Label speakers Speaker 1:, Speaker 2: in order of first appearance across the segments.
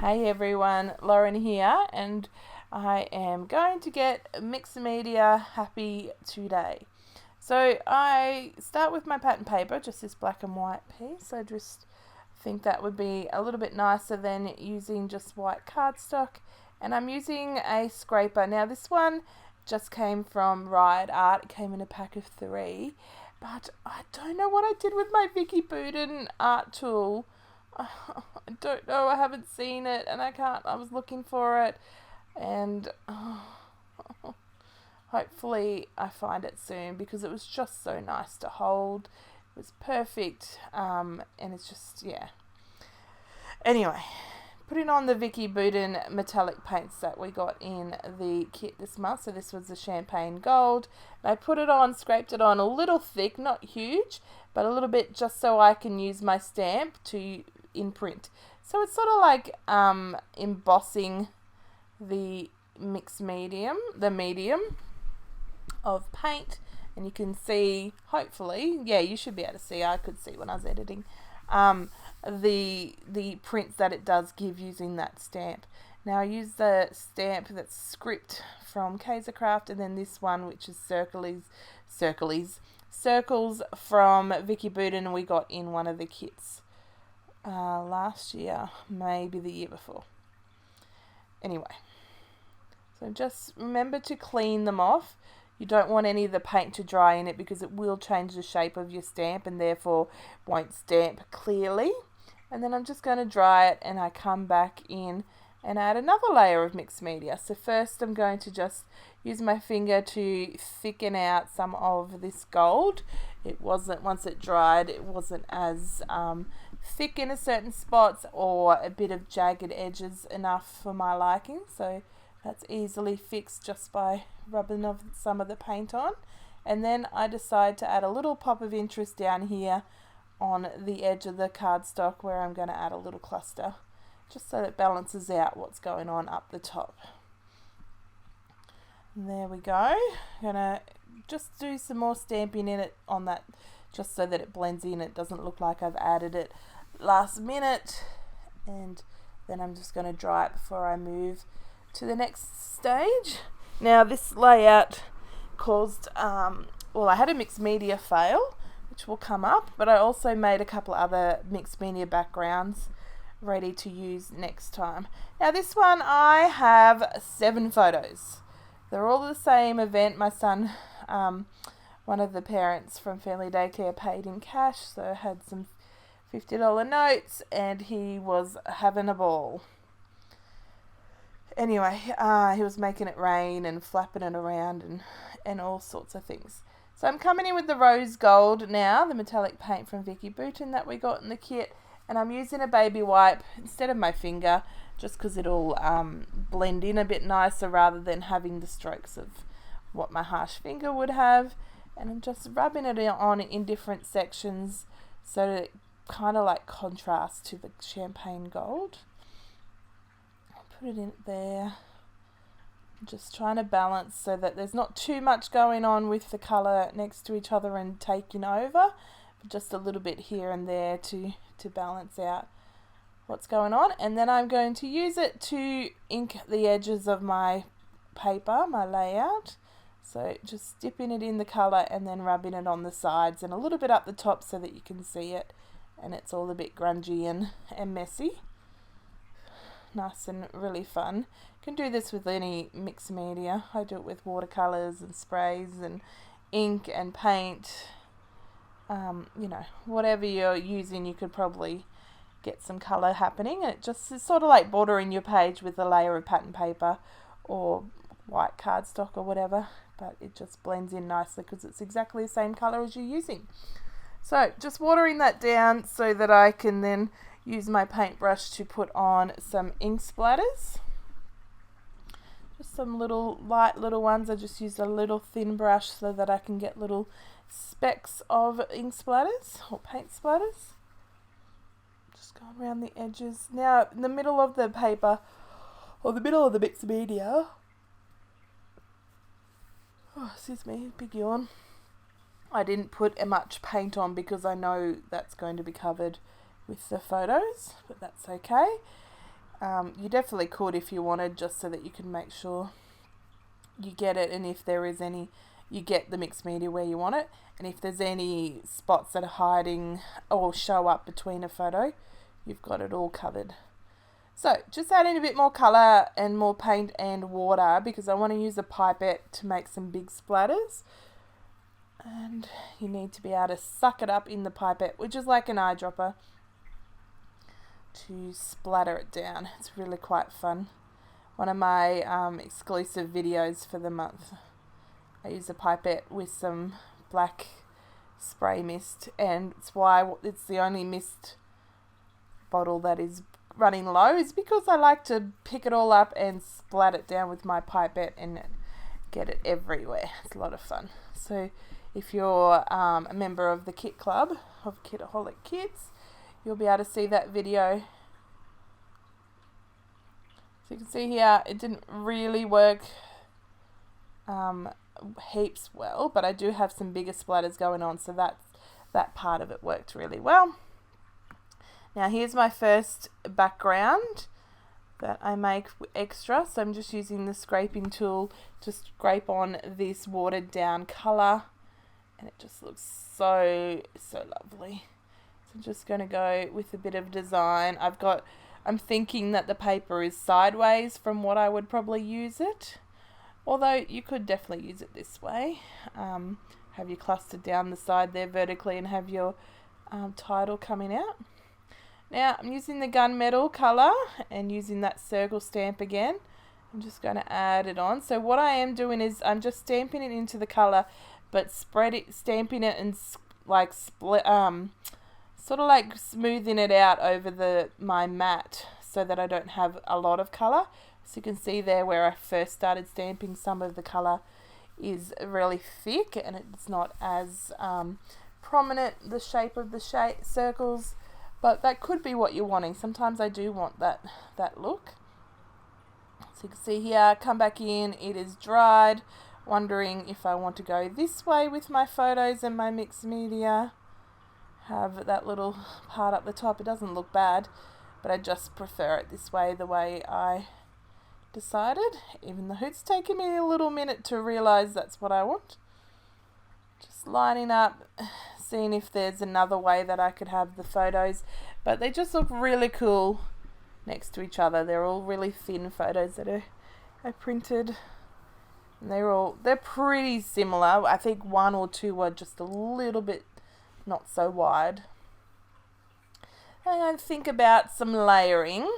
Speaker 1: Hey everyone, Lauren here, and I am going to get mixed media happy today. So I start with my pattern paper, just this black and white piece. I just think that would be a little bit nicer than using just white cardstock. And I'm using a scraper. Now this one just came from Riot Art. It came in a pack of 3. But I don't know what I did with my Vicky Buden art tool. I don't know. I haven't seen it, and I was looking for it, and hopefully I find it soon because it was just so nice to hold. It was perfect, and it's just, yeah. Anyway, putting on the Vicky Buden metallic paints that we got in the kit this month. So this was the champagne gold. And I put it on, scraped it on a little thick, not huge, but a little bit just so I can use my stamp to imprint. So it's sort of like embossing the medium of paint, and you can see, hopefully, yeah, you should be able to see, I could see when I was editing, the prints that it does give using that stamp. Now I use the stamp that's script from Kaisercraft, and then this one which is circles from Vicky Buden, and we got in one of the kits last year, maybe the year before. Anyway, so just remember to clean them off. You don't want any of the paint to dry in it because it will change the shape of your stamp and therefore won't stamp clearly. And then I'm just going to dry it, and I come back in and add another layer of mixed media. So first I'm going to just use my finger to thicken out some of this gold. It wasn't, once it dried, it wasn't as thick in a certain spots, or a bit of jagged edges enough for my liking. So that's easily fixed just by rubbing of some of the paint on. And then I decide to add a little pop of interest down here on the edge of the cardstock, where I'm going to add a little cluster, just so it balances out what's going on up the top. And there we go. I'm going to just do some more stamping in it on that, just so that it blends in. It doesn't look like I've added it last minute. And then I'm just going to dry it before I move to the next stage. Now this layout caused, I had a mixed media fail, which will come up, but I also made a couple other mixed media backgrounds ready to use next time. Now this one, I have 7 photos. They're all the same event. My son, one of the parents from Family Daycare, paid in cash, so I had some $50 notes, and he was having a ball. Anyway, he was making it rain and flapping it around and all sorts of things. So I'm coming in with the rose gold now, the metallic paint from Vicky Buden that we got in the kit, and I'm using a baby wipe instead of my finger, just because it'll blend in a bit nicer rather than having the strokes of what my harsh finger would have. And I'm just rubbing it on in different sections so that it kind of like contrasts to the champagne gold. I'll put it in there. Just trying to balance so that there's not too much going on with the colour next to each other and taking over, but just a little bit here and there to balance out what's going on. And then I'm going to use it to ink the edges of my paper, my layout. So just dipping it in the colour and then rubbing it on the sides and a little bit up the top so that you can see it, and it's all a bit grungy and messy. Nice and really fun. You can do this with any mixed media. I do it with watercolors and sprays and ink and paint. Whatever you're using, you could probably get some color happening. And it just is sort of like bordering your page with a layer of pattern paper or white cardstock or whatever, but it just blends in nicely because it's exactly the same color as you're using. So just watering that down so that I can then use my paintbrush to put on some ink splatters. Just some light little ones. I just used a little thin brush so that I can get little specks of ink splatters or paint splatters. Just going around the edges. Now in the middle of the paper, or the middle of the mixed media, excuse me, big yawn, I didn't put much paint on because I know that's going to be covered with the photos, but that's okay. You definitely could if you wanted, just so that you can make sure you get it, and if there is any, you get the mixed media where you want it, and if there's any spots that are hiding or show up between a photo, you've got it all covered. So just adding a bit more colour and more paint and water, because I want to use a pipette to make some big splatters, and you need to be able to suck it up in the pipette, which is like an eyedropper, to splatter it down. It's really quite fun. One of my exclusive videos for the month, I use a pipette with some black spray mist, and it's why it's the only mist bottle that is running low, is because I like to pick it all up and splat it down with my pipette and get it everywhere. It's a lot of fun. So if you're a member of the kit club of Kitaholic Kids, you'll be able to see that video. So you can see here, it didn't really work heaps well, but I do have some bigger splatters going on, so that part of it worked really well. Now here's my first background that I make extra, so I'm just using the scraping tool to scrape on this watered down colour, and it just looks so lovely. So I'm just going to go with a bit of design. I'm thinking that the paper is sideways from what I would probably use it, although you could definitely use it this way. Have you clustered down the side there vertically and have your title coming out. Now I'm using the gunmetal colour and using that circle stamp again. I'm just going to add it on. So what I am doing is I'm just stamping it into the colour, but stamping it and like split, sort of like smoothing it out over my mat, so that I don't have a lot of colour. So you can see there where I first started stamping, some of the colour is really thick and it's not as prominent, the shape of the circles. But that could be what you're wanting. Sometimes I do want that look. So you can see here, come back in, it is dried. Wondering if I want to go this way with my photos and my mixed media. Have that little part up the top. It doesn't look bad, but I just prefer it this way, the way I decided. Even though it's taken me a little minute to realise that's what I want. Just lining up, seeing if there's another way that I could have the photos, but they just look really cool next to each other. They're all really thin photos that I printed, and they're pretty similar. I think one or two are just a little bit not so wide. And I think about some layering.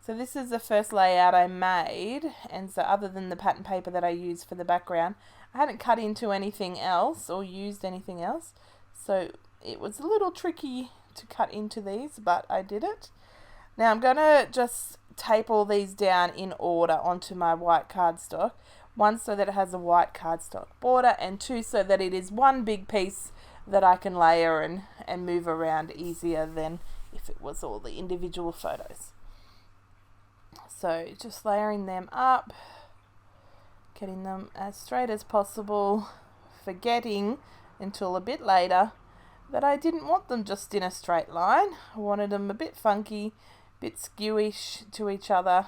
Speaker 1: So this is the first layout I made, and so other than the pattern paper that I used for the background, I hadn't cut into anything else or used anything else, so it was a little tricky to cut into these, but I did it. Now I'm going to just tape all these down in order onto my white cardstock. One, so that it has a white cardstock border, and two, so that it is one big piece that I can layer and move around easier than if it was all the individual photos. So just layering them up, getting them as straight as possible, forgetting until a bit later that I didn't want them just in a straight line. I wanted them a bit funky, a bit skewish to each other,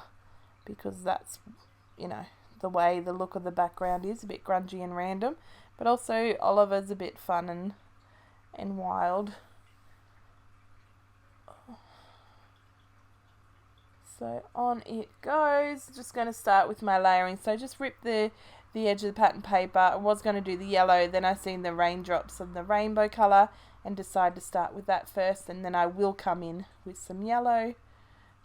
Speaker 1: because that's, the way the look of the background is, a bit grungy and random, but also Oliver's a bit fun and wild. So on it goes. Just going to start with my layering. So just rip the edge of the pattern paper. I was going to do the yellow, then I seen the raindrops of the rainbow colour and decided to start with that first, and then I will come in with some yellow.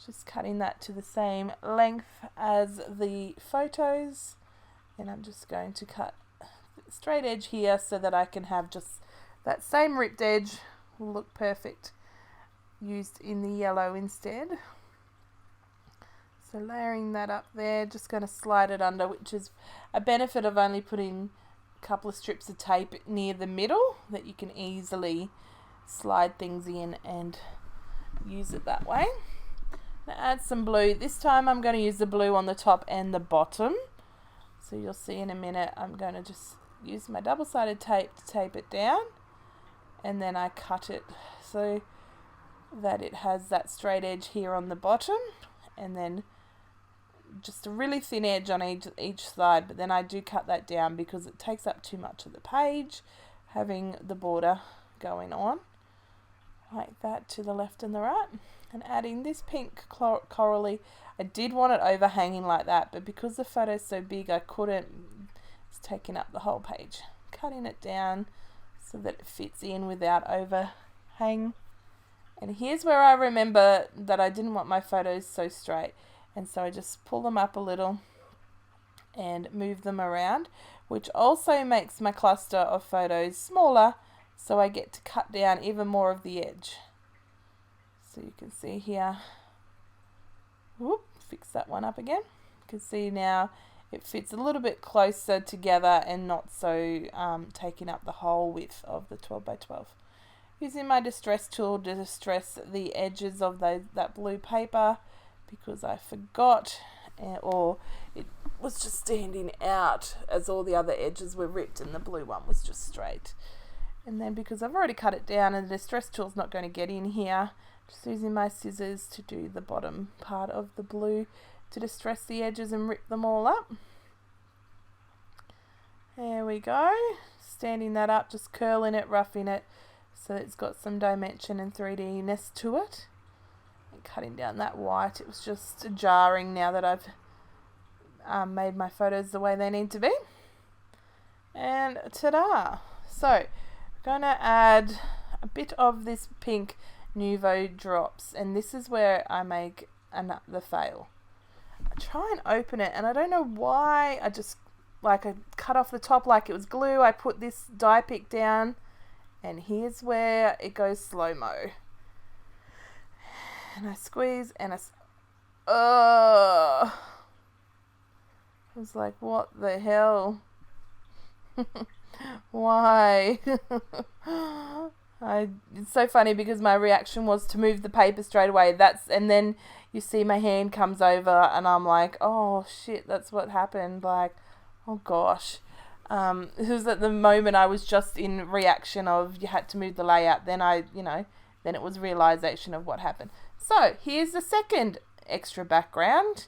Speaker 1: Just cutting that to the same length as the photos, and I'm just going to cut the straight edge here so that I can have just that same ripped edge. Will look perfect used in the yellow instead. So layering that up there, just going to slide it under, which is a benefit of only putting a couple of strips of tape near the middle, that you can easily slide things in and use it that way. Now add some blue. This time I'm going to use the blue on the top and the bottom. So you'll see in a minute, I'm going to just use my double-sided tape to tape it down, and then I cut it so that it has that straight edge here on the bottom. and then just a really thin edge on each side, but then I do cut that down because it takes up too much of the page, having the border going on like that to the left and the right. And adding this pink corally. I did want it overhanging like that, but because the photo's so big I couldn't. It's taking up the whole page. Cutting it down so that it fits in without overhang. And here's where I remember that I didn't want my photos so straight, and so I just pull them up a little and move them around, which also makes my cluster of photos smaller, so I get to cut down even more of the edge. So you can see here, whoop, fix that one up again. You can see now it fits a little bit closer together and not so taking up the whole width of the 12 by 12. Using my distress tool to distress the edges of that blue paper because I forgot, or it was just standing out as all the other edges were ripped and the blue one was just straight. And then because I've already cut it down and the distress tool's not going to get in here, just using my scissors to do the bottom part of the blue to distress the edges and rip them all up. There we go. Standing that up, just curling it, roughing it, so it's got some dimension and 3D-ness to it. And cutting down that white, it was just jarring now that I've made my photos the way they need to be. And ta-da! So, I'm going to add a bit of this pink Nouveau drops, and this is where I make the fail. I try and open it, and I don't know why, I cut off the top like it was glue. I put this die pick down, and here's where it goes slow-mo. And I squeeze, and I was like, what the hell? Why? It's so funny because my reaction was to move the paper straight away. And then you see my hand comes over, and I'm like, oh shit, that's what happened. Like, oh gosh. It was at the moment I was just in reaction of you had to move the layout. Then then it was realization of what happened. So here's the second extra background.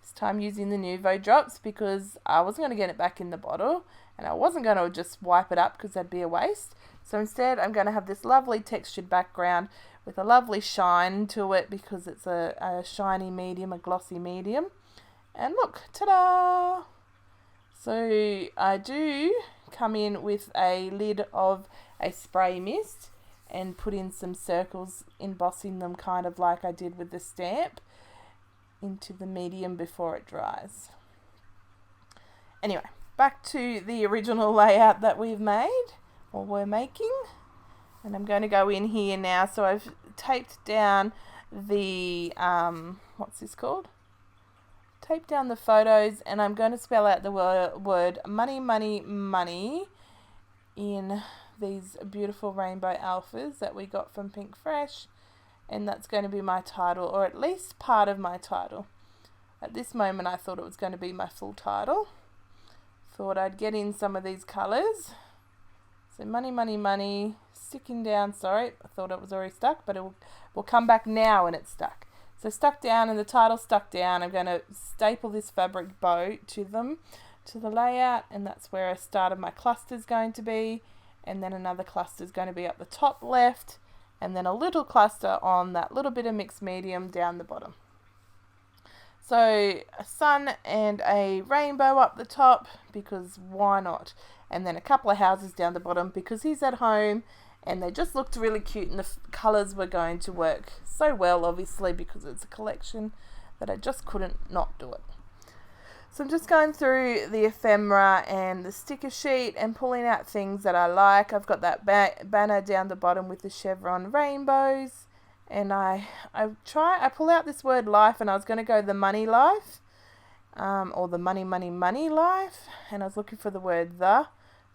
Speaker 1: This time using the Nouveau drops because I wasn't going to get it back in the bottle, and I wasn't going to just wipe it up because that'd be a waste. So instead I'm going to have this lovely textured background with a lovely shine to it because it's a shiny medium, a glossy medium. And look, ta-da! So I do come in with a lid of a spray mist and put in some circles, embossing them kind of like I did with the stamp into the medium before it dries. Anyway, back to the original layout that we've made, or we're making. And I'm going to go in here now. So I've taped down the, what's this called? Tape down the photos, and I'm going to spell out the word money, money, money in these beautiful rainbow alphas that we got from Pink Fresh, and that's going to be my title, or at least part of my title. At this moment I thought it was going to be my full title. Thought I'd get in some of these colours. So money, money, money, sticking down, sorry, I thought it was already stuck, but it will come back now and it's stuck. So stuck down, and the title stuck down. I'm going to staple this fabric bow to the layout, and that's where I started my cluster's going to be, and then another cluster's going to be up the top left, and then a little cluster on that little bit of mixed medium down the bottom. So a sun and a rainbow up the top, because why not? And then a couple of houses down the bottom because he's at home. And they just looked really cute, and the colours were going to work so well, obviously, because it's a collection, that I just couldn't not do it. So I'm just going through the ephemera and the sticker sheet and pulling out things that I like. I've got that banner down the bottom with the chevron rainbows, and I pull out this word life, and I was going to go the money life, or the money, money, money life, and I was looking for the word the,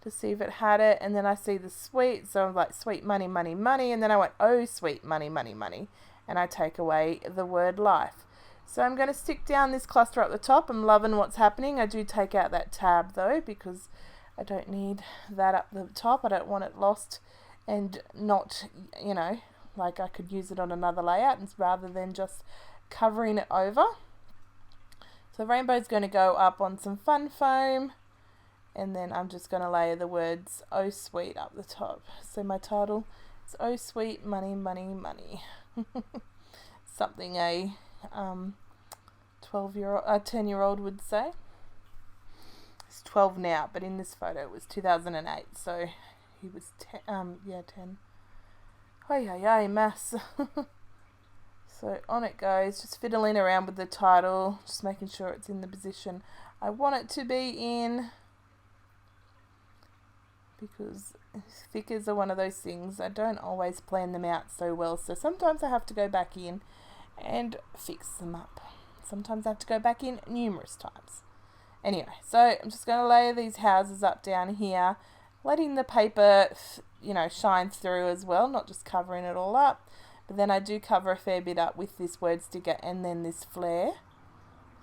Speaker 1: to see if it had it, and then I see the sweet, so I'm like sweet money, money, money, and then I went, oh sweet money, money, money, and I take away the word life. So I'm going to stick down this cluster at the top. I'm loving what's happening. I do take out that tab though, because I don't need that up the top. I don't want it lost and not, like I could use it on another layout, and rather than just covering it over. So rainbow's going to go up on some fun foam, and then I'm just going to layer the words "Oh Sweet" up the top. So my title is "Oh Sweet Money, Money, Money." Something a 10-year-old would say. He's 12 now, but in this photo it was 2008, so he was 10. 10. Hey, maths. So on it goes, just fiddling around with the title, just making sure it's in the position I want it to be in, because stickers are one of those things, I don't always plan them out so well, so sometimes I have to go back in and fix them up. Sometimes I have to go back in numerous times. Anyway, so I'm just going to layer these houses up down here, letting the paper, shine through as well, not just covering it all up. But then I do cover a fair bit up with this word sticker and then this flare.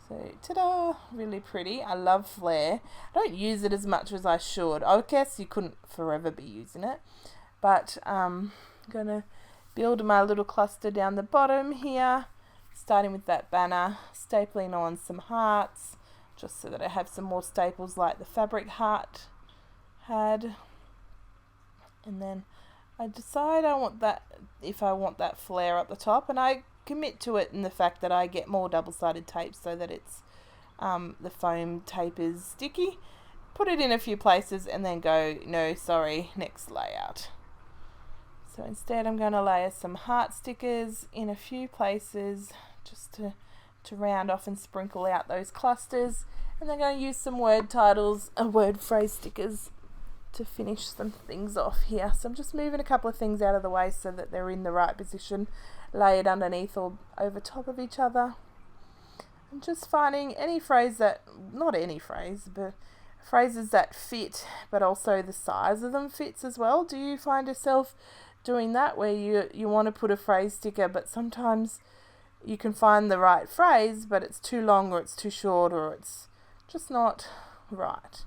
Speaker 1: So, ta-da! Really pretty. I love flare. I don't use it as much as I should. I guess you couldn't forever be using it. But I'm going to build my little cluster down the bottom here, starting with that banner, stapling on some hearts, just so that I have some more staples like the fabric heart had. And then I decide if I want that flare up the top, and I commit to it in the fact that I get more double-sided tape so that it's the foam tape is sticky. Put it in a few places and then go, no, sorry, next layout. So instead I'm going to layer some heart stickers in a few places just to round off and sprinkle out those clusters, and then I'm going to use some word titles and word phrase stickers to finish some things off here. So I'm just moving a couple of things out of the way so that they're in the right position, layered underneath or over top of each other. I'm just finding any phrase that, not any phrase, but phrases that fit, but also the size of them fits as well. Do you find yourself doing that, where you want to put a phrase sticker, but sometimes you can find the right phrase, but it's too long or it's too short or it's just not right?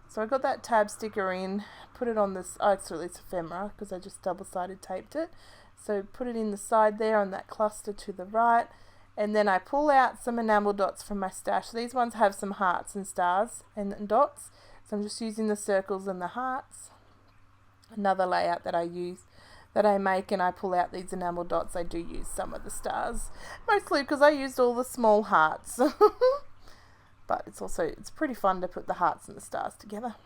Speaker 1: So I got that tab sticker in, put it on this, actually it's ephemera because I just double-sided taped it. So put it in the side there on that cluster to the right, and then I pull out some enamel dots from my stash. These ones have some hearts and stars and dots, so I'm just using the circles and the hearts. Another layout that I make, and I pull out these enamel dots, I do use some of the stars, mostly because I used all the small hearts. But it's pretty fun to put the hearts and the stars together.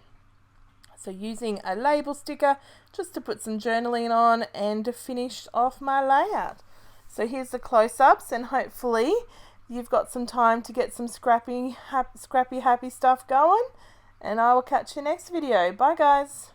Speaker 1: So using a label sticker just to put some journaling on and to finish off my layout. So here's the close-ups, and hopefully you've got some time to get some scrappy, happy stuff going. And I will catch you next video. Bye guys.